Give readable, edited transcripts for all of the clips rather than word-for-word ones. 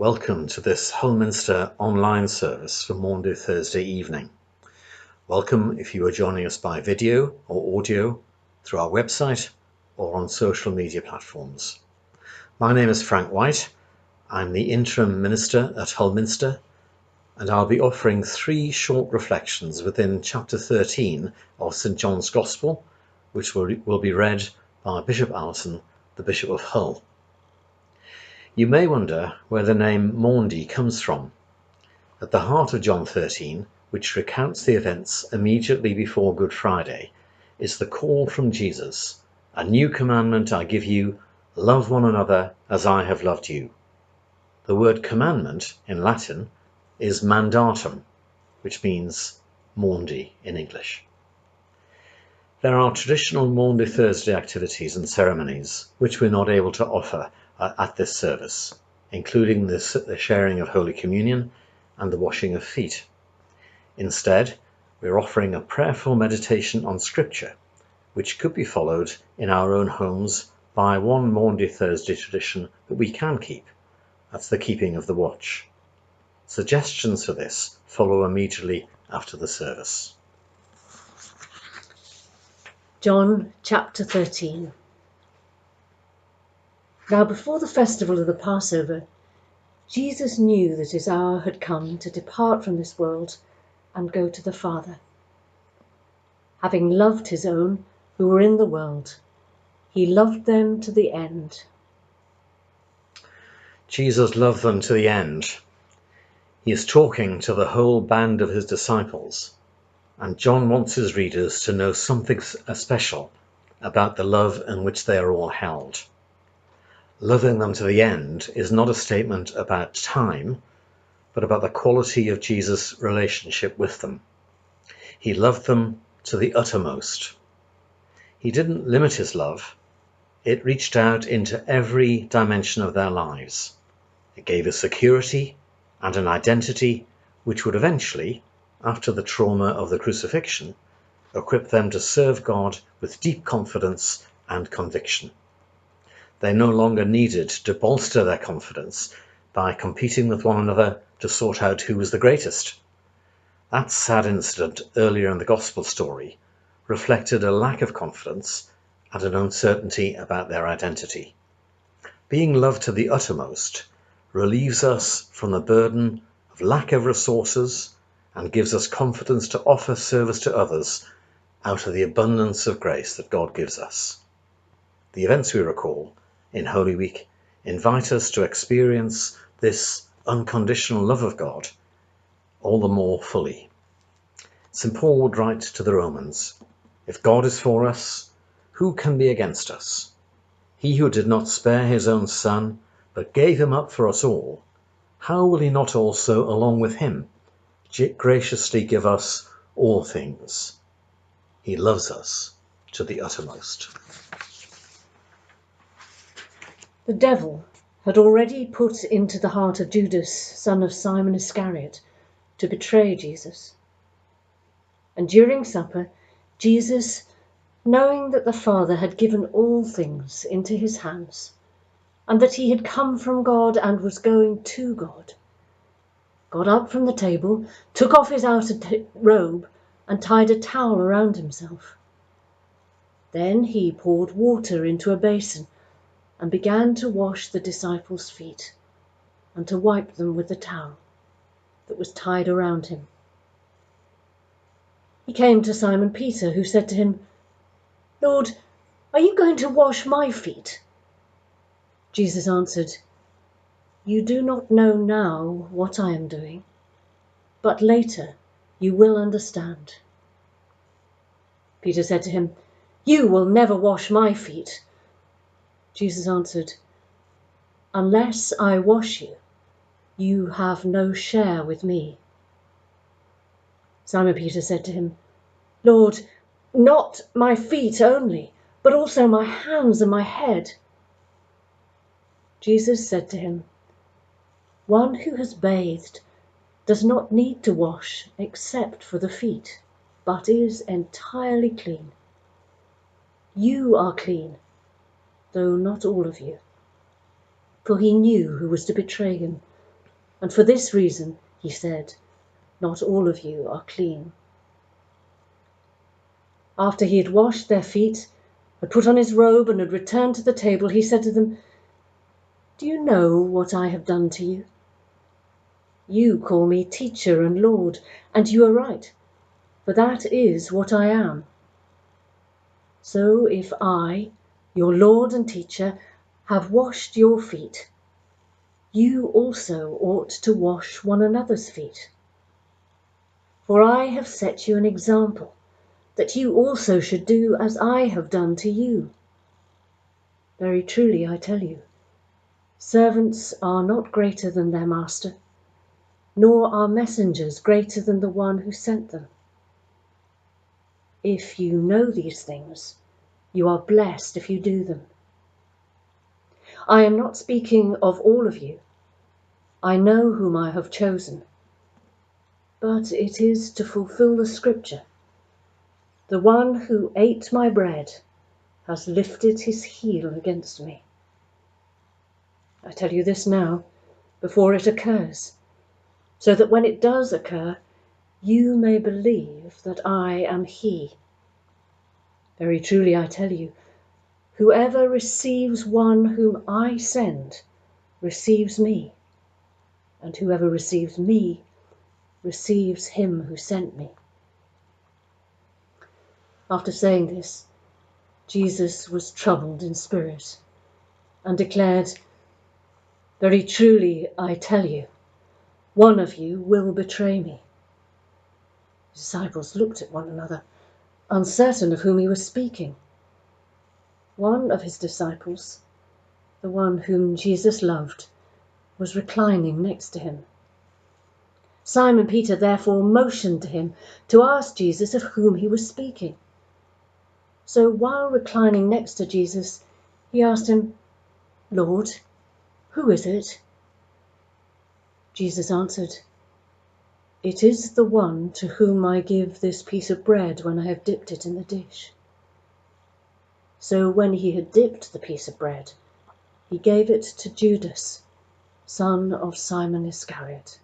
Welcome to this Minster online service for Maundy Thursday evening. Welcome if you are joining us by video or audio through our website or on social media platforms. My name is Frank White. I'm the interim minister at Minster, and I'll be offering 3 short reflections within chapter 13 of St John's Gospel, which will be read by Bishop Alison, the Bishop of Hull. You may wonder where the name Maundy comes from. At the heart of John 13, which recounts the events immediately before Good Friday, is the call from Jesus, "A new commandment I give you, love one another as I have loved you." The word commandment in Latin is mandatum, which means Maundy in English. There are traditional Maundy Thursday activities and ceremonies which we're not able to offer at this service, including the sharing of Holy Communion and the washing of feet. Instead, we're offering a prayerful meditation on Scripture, which could be followed in our own homes by one Maundy Thursday tradition that we can keep. That's the keeping of the watch. Suggestions for this follow immediately after the service. John chapter 13. Now before the festival of the Passover, Jesus knew that his hour had come to depart from this world and go to the Father. Having loved his own who were in the world, he loved them to the end. Jesus loved them to the end. He is talking to the whole band of his disciples, and John wants his readers to know something special about the love in which they are all held. Loving them to the end is not a statement about time, but about the quality of Jesus' relationship with them. He loved them to the uttermost. He didn't limit his love. It reached out into every dimension of their lives. It gave a security and an identity which would eventually, after the trauma of the crucifixion, equip them to serve God with deep confidence and conviction. They no longer needed to bolster their confidence by competing with one another to sort out who was the greatest. That sad incident earlier in the Gospel story reflected a lack of confidence and an uncertainty about their identity. Being loved to the uttermost relieves us from the burden of lack of resources and gives us confidence to offer service to others out of the abundance of grace that God gives us. The events we recall in Holy Week invite us to experience this unconditional love of God all the more fully. St. Paul would write to the Romans, "If God is for us, who can be against us? He who did not spare his own son, but gave him up for us all, how will he not also, along with him, graciously give us all things?" He loves us to the uttermost. The devil had already put into the heart of Judas, son of Simon Iscariot, to betray Jesus. And during supper, Jesus, knowing that the Father had given all things into his hands, and that he had come from God and was going to God, got up from the table, took off his outer robe, and tied a towel around himself. Then he poured water into a basin and began to wash the disciples' feet and to wipe them with the towel that was tied around him. He came to Simon Peter, who said to him, "Lord, are you going to wash my feet?" Jesus answered, "You do not know now what I am doing, but later you will understand." Peter said to him, "You will never wash my feet." Jesus answered, "Unless I wash you, you have no share with me." Simon Peter said to him, "Lord, not my feet only, but also my hands and my head." Jesus said to him, "One who has bathed does not need to wash except for the feet, but is entirely clean. You are clean, though not all of you." For he knew who was to betray him, And for this reason, he said, not all of you are clean. After he had washed their feet, had put on his robe and had returned to the table, he said to them, do you know what I have done to you? You call me teacher and Lord, and you are right, for that is what I am. So if I, your Lord and teacher, have washed your feet, you also ought to wash one another's feet. For I have set you an example, that you also should do as I have done to you. Very truly I tell you, servants are not greater than their master, nor are messengers greater than the one who sent them. If you know these things, you are blessed if you do them. I am not speaking of all of you. I know whom I have chosen. But it is to fulfill the scripture. The one who ate my bread has lifted his heel against me. I tell you this now, before it occurs, so that when it does occur, you may believe that I am he. Very truly I tell you, whoever receives one whom I send receives me, and whoever receives me receives him who sent me. After saying this, Jesus was troubled in spirit and declared, very truly I tell you, one of you will betray me. The disciples looked at one another, uncertain of whom he was speaking. One of his disciples, the one whom Jesus loved, was reclining next to him. Simon Peter therefore motioned to him to ask Jesus of whom he was speaking. So while reclining next to Jesus, he asked him, Lord, who is it? Jesus answered, it is the one to whom I give this piece of bread when I have dipped it in the dish. So when he had dipped the piece of bread, he gave it to Judas, son of Simon Iscariot.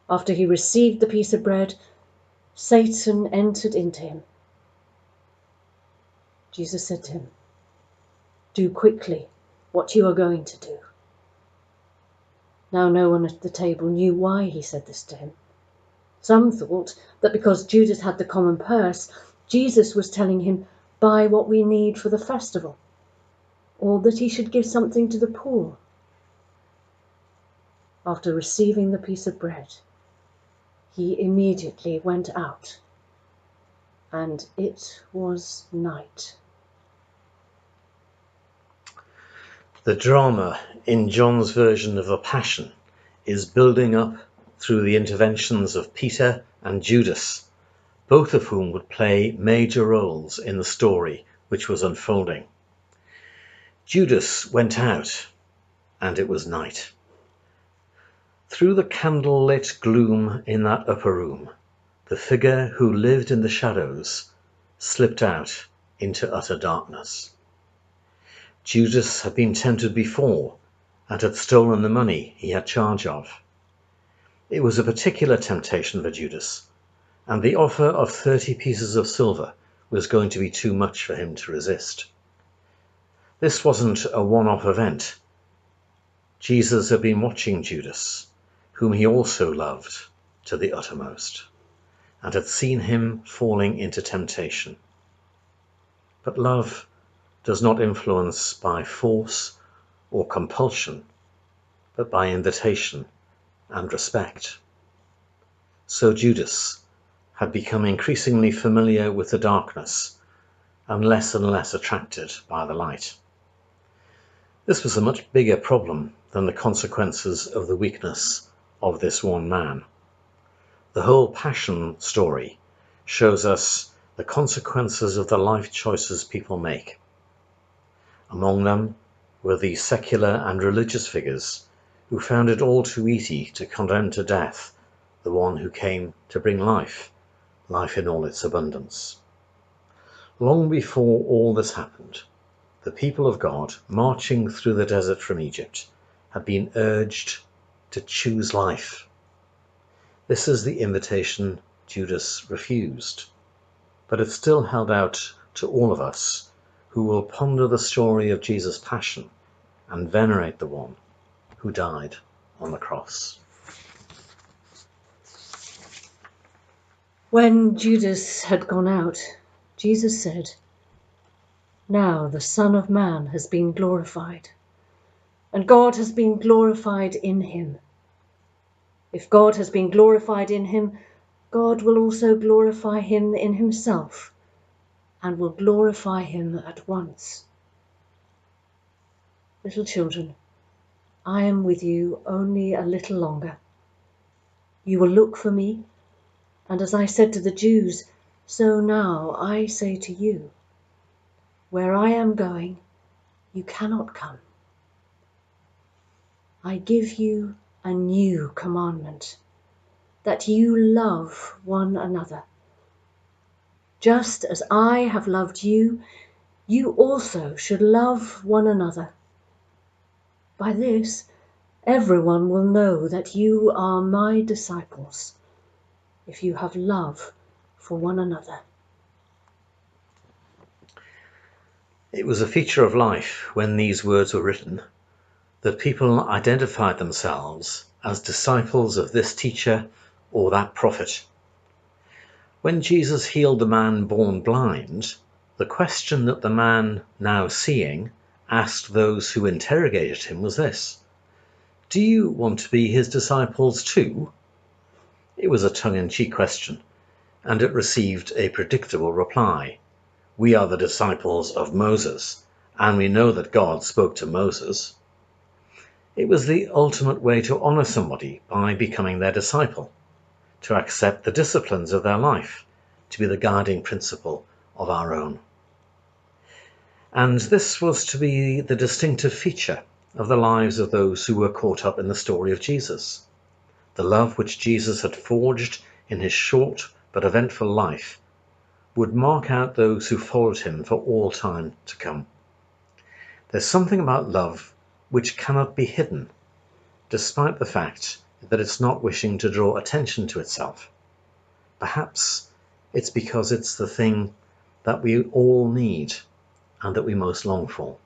After he received the piece of bread, Satan entered into him. Jesus said to him, do quickly what you are going to do. Now no one at the table knew why he said this to him. Some thought that because Judas had the common purse, Jesus was telling him, buy what we need for the festival, or that he should give something to the poor. After receiving the piece of bread, he immediately went out, and it was night. The drama in John's version of the Passion is building up through the interventions of Peter and Judas, both of whom would play major roles in the story which was unfolding. Judas went out, and it was night. Through the candle-lit gloom in that upper room, the figure who lived in the shadows slipped out into utter darkness. Judas had been tempted before and had stolen the money he had charge of. It was a particular temptation for Judas, and the offer of 30 pieces of silver was going to be too much for him to resist. This wasn't a one-off event. Jesus had been watching Judas, whom he also loved to the uttermost, and had seen him falling into temptation. But love does not influence by force or compulsion, but by invitation and respect. So Judas had become increasingly familiar with the darkness and less attracted by the light. This was a much bigger problem than the consequences of the weakness of this one man. The whole Passion story shows us the consequences of the life choices people make. Among them were the secular and religious figures who found it all too easy to condemn to death the one who came to bring life in all its abundance. Long before all this happened, the people of God, marching through the desert from Egypt, had been urged to choose life. This is the invitation Judas refused, but it's still held out to all of us who will ponder the story of Jesus' passion and venerate the one who died on the cross. When Judas had gone out, Jesus said, "Now the Son of Man has been glorified, and God has been glorified in him. If God has been glorified in him, God will also glorify him in himself, and will glorify him at once. Little children, I am with you only a little longer. You will look for me, and as I said to the Jews, so now I say to you, where I am going, you cannot come. I give you a new commandment, that you love one another. Just as I have loved you, you also should love one another. By this, everyone will know that you are my disciples, if you have love for one another." It was a feature of life when these words were written that people identified themselves as disciples of this teacher or that prophet. When Jesus healed the man born blind, the question that the man, now seeing, asked those who interrogated him was this: "Do you want to be his disciples too?" It was a tongue-in-cheek question, and it received a predictable reply. We are the disciples of Moses, and we know that God spoke to Moses. It was the ultimate way to honor somebody by becoming their disciple, to accept the disciplines of their life, to be the guiding principle of our own. And this was to be the distinctive feature of the lives of those who were caught up in the story of Jesus. The love which Jesus had forged in his short but eventful life would mark out those who followed him for all time to come. There's something about love which cannot be hidden, despite the fact that it's not wishing to draw attention to itself. Perhaps it's because it's the thing that we all need and that we most long for.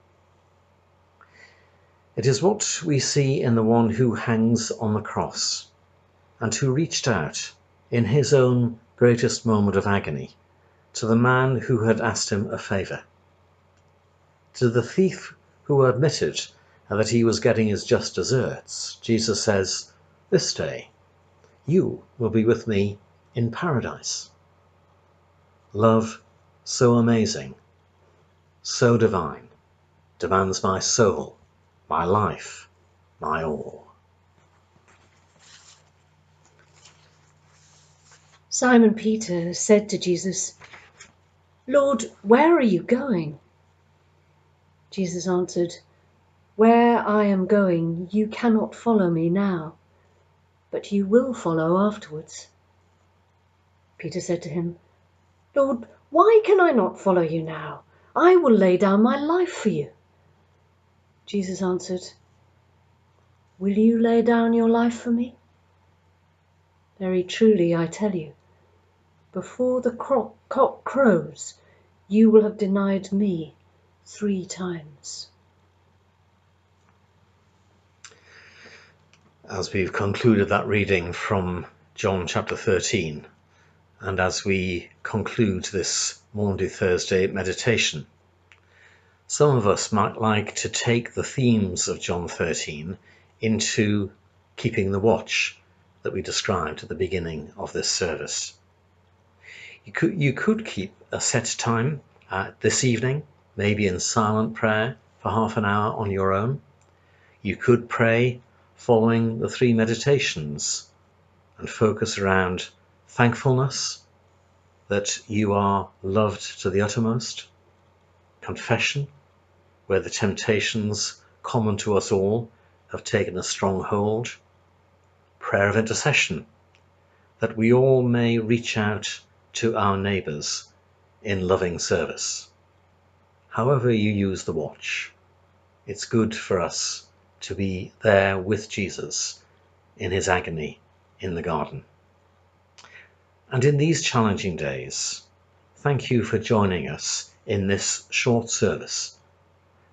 It is what we see in the one who hangs on the cross and who reached out in his own greatest moment of agony to the man who had asked him a favor, to the thief who admitted that he was getting his just deserts. Jesus says, "This day you will be with me in paradise." Love so amazing, so divine, demands my soul, my life, my all. Simon Peter said to Jesus, "Lord, where are you going?" Jesus answered, "Where I am going, you cannot follow me now, but you will follow afterwards." Peter said to him, "Lord, why can I not follow you now? I will lay down my life for you." Jesus answered, "Will you lay down your life for me? Very truly I tell you, before the cock crows, you will have denied me 3 times." As we've concluded that reading from John chapter 13, and as we conclude this Maundy Thursday meditation, some of us might like to take the themes of John 13 into keeping the watch that we described at the beginning of this service. You could keep a set time this evening, maybe in silent prayer for half an hour on your own. You could pray following the 3 meditations and focus around thankfulness that you are loved to the uttermost, confession, where the temptations common to us all have taken a strong hold, prayer of intercession, that we all may reach out to our neighbours in loving service. However you use the watch, it's good for us to be there with Jesus in his agony in the garden. And in these challenging days, thank you for joining us in this short service,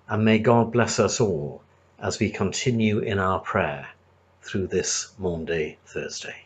and may God bless us all as we continue in our prayer through this Maundy Thursday.